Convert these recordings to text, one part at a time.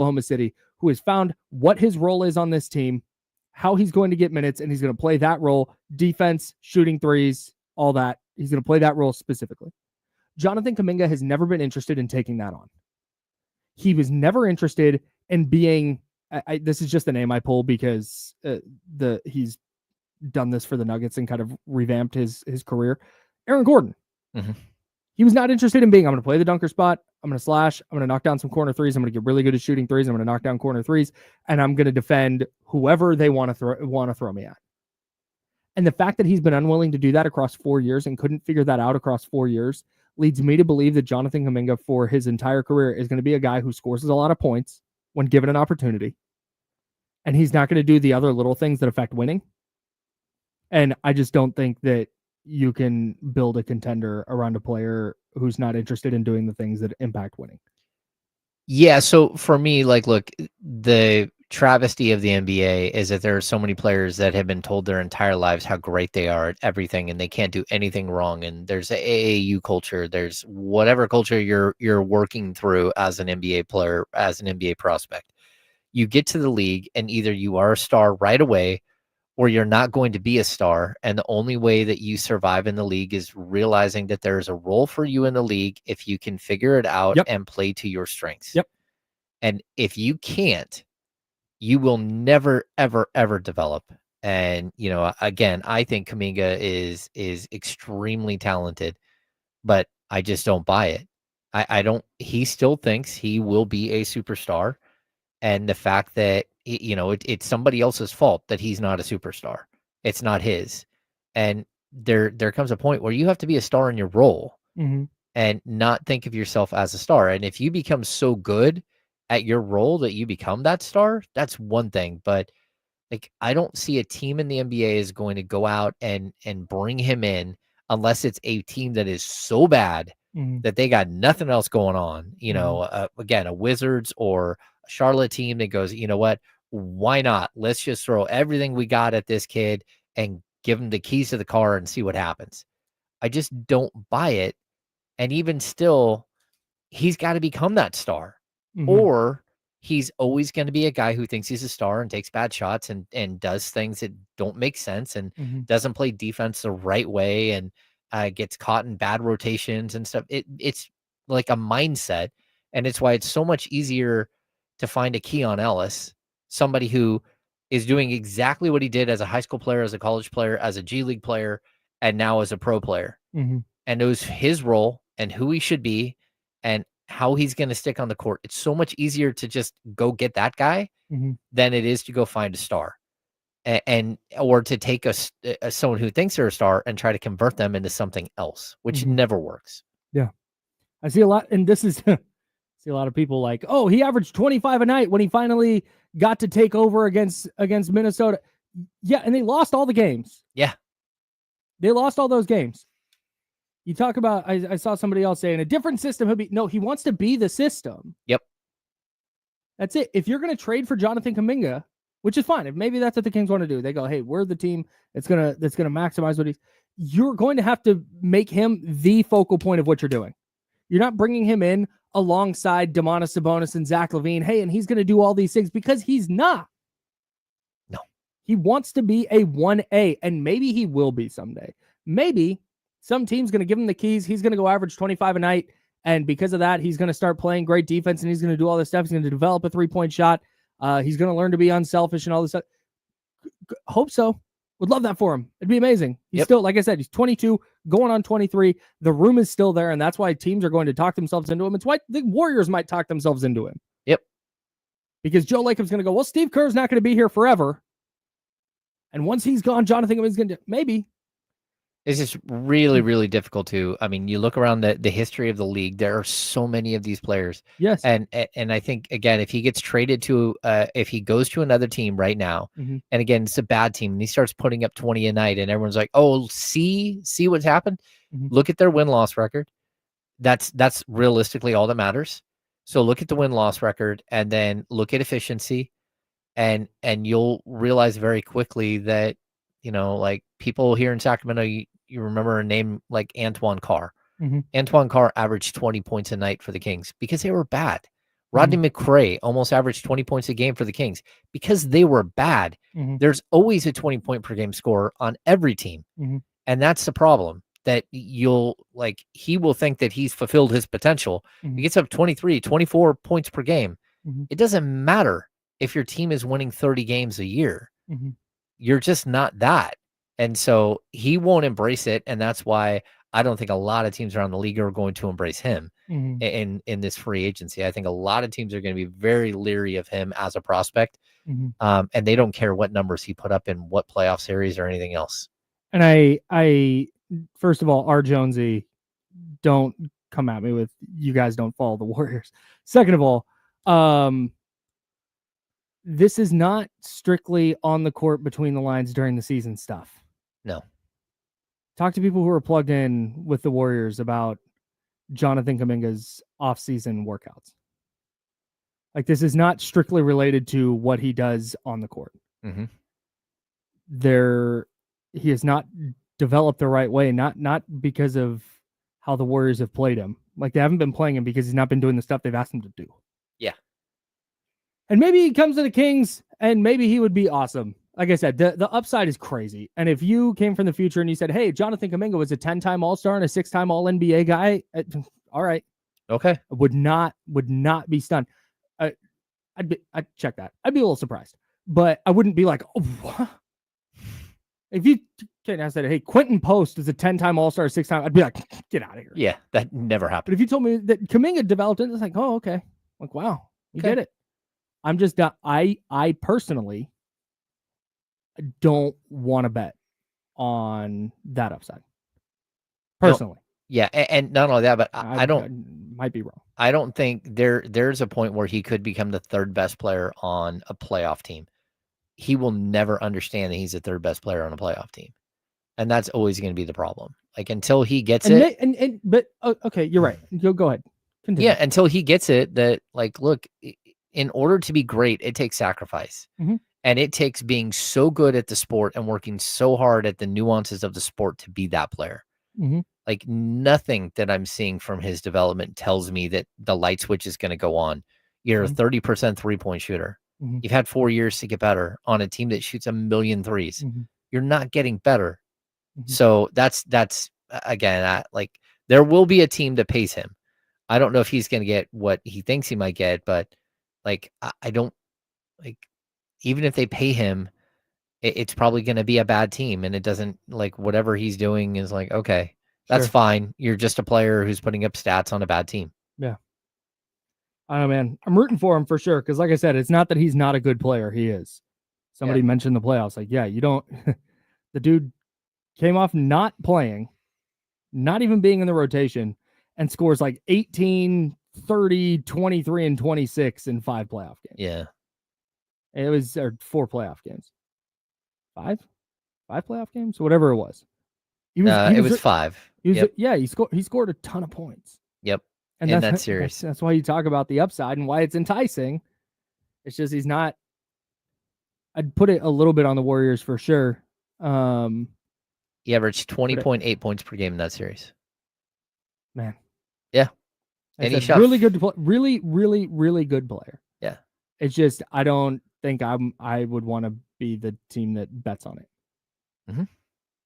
Oklahoma City, who has found what his role is on this team, how he's going to get minutes, and he's going to play that role, defense, shooting threes, all that. He's going to play that role specifically. Jonathan Kuminga has never been interested in taking that on. He was never interested in being, this is just the name I pull because he's done this for the Nuggets and kind of revamped his career. Aaron Gordon. Mm-hmm. He was not interested in being, I'm going to play the dunker spot. I'm going to slash. I'm going to knock down some corner threes. I'm going to get really good at shooting threes. I'm going to knock down corner threes, and I'm going to defend whoever they want to throw me at. And the fact that he's been unwilling to do that across 4 years and couldn't figure that out across 4 years leads me to believe that Jonathan Kuminga for his entire career is going to be a guy who scores a lot of points when given an opportunity. And he's not going to do the other little things that affect winning. And I just don't think that you can build a contender around a player who's not interested in doing the things that impact winning. Yeah. So for me, like, look, the travesty of the NBA is that there are so many players that have been told their entire lives how great they are at everything and they can't do anything wrong. And there's a AAU culture. There's whatever culture you're working through as an NBA player, as an NBA prospect. You get to the league and either you are a star right away or you're not going to be a star. And the only way that you survive in the league is realizing that there is a role for you in the league if you can figure it out and play to your strengths. Yep. And if you can't, you will never, ever, ever develop. And, you know, again, I think Kuminga is extremely talented, but I just don't buy it. I don't, he still thinks he will be a superstar. And the fact that, you know, it's somebody else's fault that he's not a superstar. It's not his. And there comes a point where you have to be a star in your role and not think of yourself as a star. And if you become so good at your role that you become that star, that's one thing. But like, I don't see a team in the NBA is going to go out and bring him in unless it's a team that is so bad that they got nothing else going on. You know, again, a Wizards or a Charlotte team that goes, you know what, why not? Let's just throw everything we got at this kid and give him the keys to the car and see what happens. I just don't buy it. And even still, he's got to become that star. Or he's always going to be a guy who thinks he's a star and takes bad shots and does things that don't make sense and doesn't play defense the right way and gets caught in bad rotations and stuff. It's like a mindset. And it's why it's so much easier to find a Keon Ellis, somebody who is doing exactly what he did as a high school player, as a college player, as a G League player, and now as a pro player. And knows his role and who he should be and how he's going to stick on the court. It's so much easier to just go get that guy than it is to go find a star and or to take someone who thinks they're a star and try to convert them into something else, which never works. Yeah. I see a lot. And this is, see a lot of people like, oh, he averaged 25 a night when he finally got to take over against Minnesota. Yeah. And they lost all the games. Yeah. They lost all those games. You talk about, I saw somebody else saying a different system. He wants to be the system. Yep. That's it. If you're going to trade for Jonathan Kuminga, which is fine. If maybe that's what the Kings want to do, they go, hey, we're the team that's going to maximize what you're going to have to make him the focal point of what you're doing. You're not bringing him in alongside Domantas Sabonis and Zach LaVine. Hey, and he's going to do all these things because he's not. No. He wants to be a 1A, and maybe he will be someday. Maybe some team's going to give him the keys. He's going to go average 25 a night. And because of that, he's going to start playing great defense and he's going to do all this stuff. He's going to develop a 3-point shot. He's going to learn to be unselfish and all this stuff. Hope so. Would love that for him. It'd be amazing. He's still, like I said, he's 22, going on 23. The room is still there. And that's why teams are going to talk themselves into him. It's why the Warriors might talk themselves into him. Yep. Because Joe Lacob's going to go, well, Steve Kerr's not going to be here forever. And once he's gone, Jonathan Kuminga's going to, maybe. It's just really, really difficult to. I mean, you look around the history of the league. There are so many of these players. Yes, and I think again, if he gets traded to, if he goes to another team right now, and again, it's a bad team, and he starts putting up 20 a night, and everyone's like, "Oh, see what's happened." Look at their win-loss record. That's realistically all that matters. So look at the win-loss record, and then look at efficiency, and you'll realize very quickly that, you know, like people here in Sacramento, you remember a name like Antoine Carr. Antoine Carr averaged 20 points a night for the Kings because they were bad. Rodney McRae almost averaged 20 points a game for the Kings because they were bad. There's always a 20 point per game scorer on every team. And that's the problem, that he will think that he's fulfilled his potential. He gets up 23, 24 points per game. It doesn't matter if your team is winning 30 games a year. You're just not that. And so he won't embrace it. And that's why I don't think a lot of teams around the league are going to embrace him in this free agency. I think a lot of teams are going to be very leery of him as a prospect. And they don't care what numbers he put up in what playoff series or anything else. And I first of all, R. Jonesy, don't come at me with you guys don't follow the Warriors. Second of all, this is not strictly on the court between the lines during the season stuff. No. Talk to people who are plugged in with the Warriors about Jonathan Kuminga's off-season workouts. Like, this is not strictly related to what he does on the court. He has not developed the right way, not because of how the Warriors have played him. Like, they haven't been playing him because he's not been doing the stuff they've asked him to do. Yeah. And maybe he comes to the Kings and maybe he would be awesome. Like I said, the upside is crazy. And if you came from the future and you said, hey, Jonathan Kuminga was a 10-time All-Star and a 6-time All-NBA guy, all right. Okay. I would not be stunned. I'd check that. I'd be a little surprised. But I wouldn't be like, oh, what? If you said, hey, Quentin Post is a 10-time All-Star, 6-time, I'd be like, get out of here. Yeah, that never happened. But if you told me that Kuminga developed it, it's like, oh, okay. Like, wow, you get it. I'm just not, I personally don't want to bet on that upside. Personally. No, yeah, and not only that, but I might be wrong. I don't think there's a point where he could become the third best player on a playoff team. He will never understand that he's the third best player on a playoff team. And that's always going to be the problem. Like, until he gets it. But okay, you're right. Go ahead. Continue. Yeah, until he gets it that, like, look, in order to be great, it takes sacrifice. And it takes being so good at the sport and working so hard at the nuances of the sport to be that player. Like, nothing that I'm seeing from his development tells me that the light switch is going to go on. You're a 30% 3-point shooter. You've had 4 years to get better on a team that shoots 1 million threes. You're not getting better. So that's again, like, there will be a team that pays him. I don't know if he's going to get what he thinks he might get, but like, I don't, like, even if they pay him, it's probably going to be a bad team. And it doesn't, like, whatever he's doing is like, okay, that's fine. You're just a player who's putting up stats on a bad team. Yeah. I don't know, man. I'm rooting for him for sure. Cause like I said, it's not that he's not a good player. He is. Somebody mentioned the playoffs. Like, yeah, you don't, the dude came off not playing, not even being in the rotation, and scores like 18, 30, 23, and 26 in 5 playoff games. Yeah. It was 4 playoff games. 5 playoff games, whatever it was. It was 5. Yeah, he scored a ton of points. Yep. And in that series. That's why you talk about the upside and why it's enticing. It's just he's not. I'd put it a little bit on the Warriors for sure. He averaged 20.8 points per game in that series. Man. Yeah. And he shot really good, really, really, really good player. Yeah. It's just, I don't think I would want to be the team that bets on it.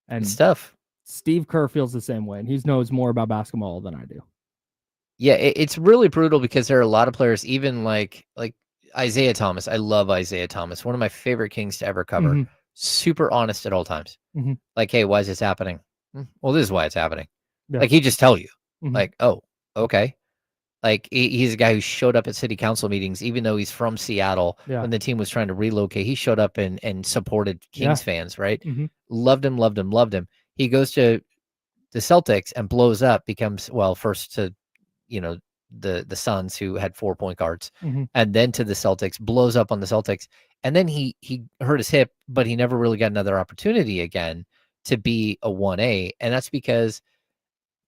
And it's tough. Steve Kerr feels the same way, and he knows more about basketball than I do. Yeah, it's really brutal because there are a lot of players, even like Isaiah Thomas. I love Isaiah Thomas. One of my favorite Kings to ever cover. Super honest at all times. Like, hey, why is this happening? Well, this is why it's happening. Yeah. Like, he just tell you. Like, oh, okay. Like, he's a guy who showed up at city council meetings, even though he's from Seattle. When the team was trying to relocate, he showed up and supported Kings fans, right? Loved him. He goes to the Celtics and blows up, becomes, well, first to, the Suns, who had 4 point guards, and then to the Celtics, blows up on the Celtics. And then he hurt his hip, but he never really got another opportunity again to be a 1A. And that's because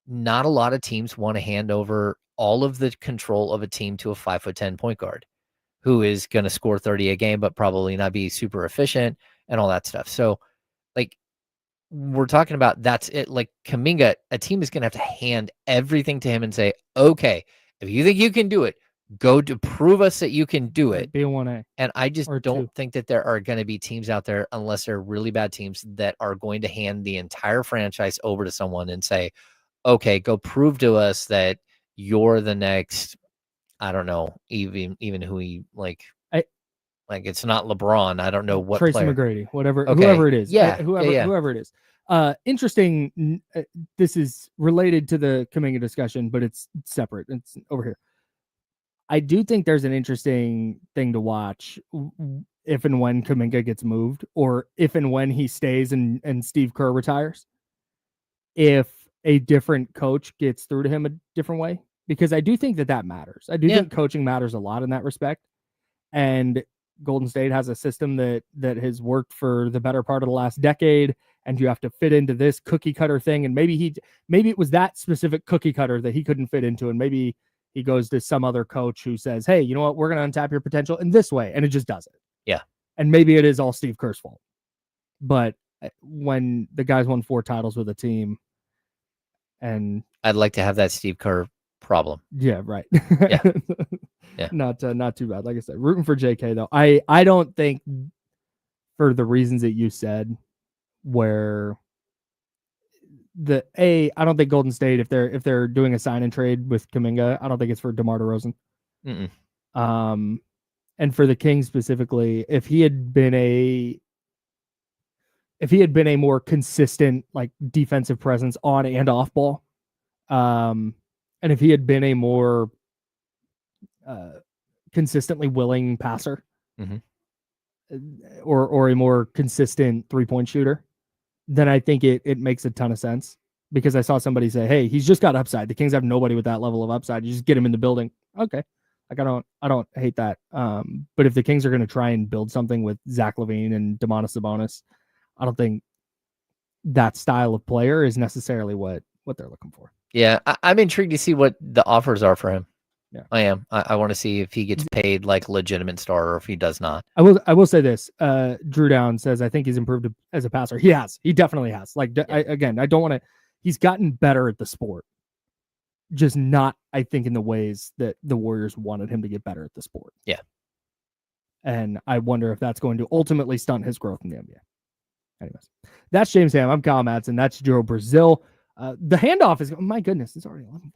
not a lot of teams want to hand over all of the control of a team to a 5'10" point guard who is going to score 30 a game, but probably not be super efficient and all that stuff. So, like, we're talking about, that's it. Like, Kuminga, a team is going to have to hand everything to him and say, okay, if you think you can do it, Go to prove us that you can do it. Be a 1A. And I just Or don't 2. think that there are going to be teams out there, unless they're really bad teams, that are going to hand the entire franchise over to someone and say, okay, go prove to us that you're the next, I don't know, even who he like it's not LeBron. I don't know what Tracy player. McGrady, whatever, Okay. whoever it is. Yeah. Whoever it is. Interesting. This is related to the Kuminga discussion, but it's separate. It's over here. I do think there's an interesting thing to watch if and when Kuminga gets moved, or if and when he stays and Steve Kerr retires. If a different coach gets through to him a different way, because I do think that matters. I do think coaching matters a lot in that respect. And Golden State has a system that has worked for the better part of the last decade, and you have to fit into this cookie cutter thing. And maybe it was that specific cookie cutter that he couldn't fit into, and maybe he goes to some other coach who says, hey, you know what, we're going to untap your potential in this way, and it just doesn't. Yeah. And maybe it is all Steve Kerr's fault. But when the guys won 4 titles with a team, and I'd like to have that Steve Kerr problem. Yeah, right. Yeah. Yeah. Not too bad. Like I said, rooting for JK though. I don't think, for the reasons that you said, where I don't think Golden State, if they're doing a sign and trade with Kuminga, I don't think it's for DeMar DeRozan. And for the Kings specifically, if he had been a more consistent like defensive presence on and off ball, and if he had been a more consistently willing passer, or a more consistent 3-point shooter, then I think it makes a ton of sense. Because I saw somebody say, hey, he's just got upside. The Kings have nobody with that level of upside. You just get him in the building. Okay. Like I don't hate that. But if the Kings are going to try and build something with Zach LaVine and Domantas Sabonis, I don't think that style of player is necessarily what they're looking for. Yeah, I'm intrigued to see what the offers are for him. Yeah, I am. I want to see if he gets paid like a legitimate star or if he does not. I will say this. Drew Down says, I think he's improved as a passer. He has. He definitely has. Like, I don't want to. He's gotten better at the sport, just not, I think, in the ways that the Warriors wanted him to get better at the sport. Yeah. And I wonder if that's going to ultimately stunt his growth in the NBA. Anyways, that's James Ham. I'm Kyle Madsen. That's Joe Brazil. The handoff is, my goodness, it's already 11:40.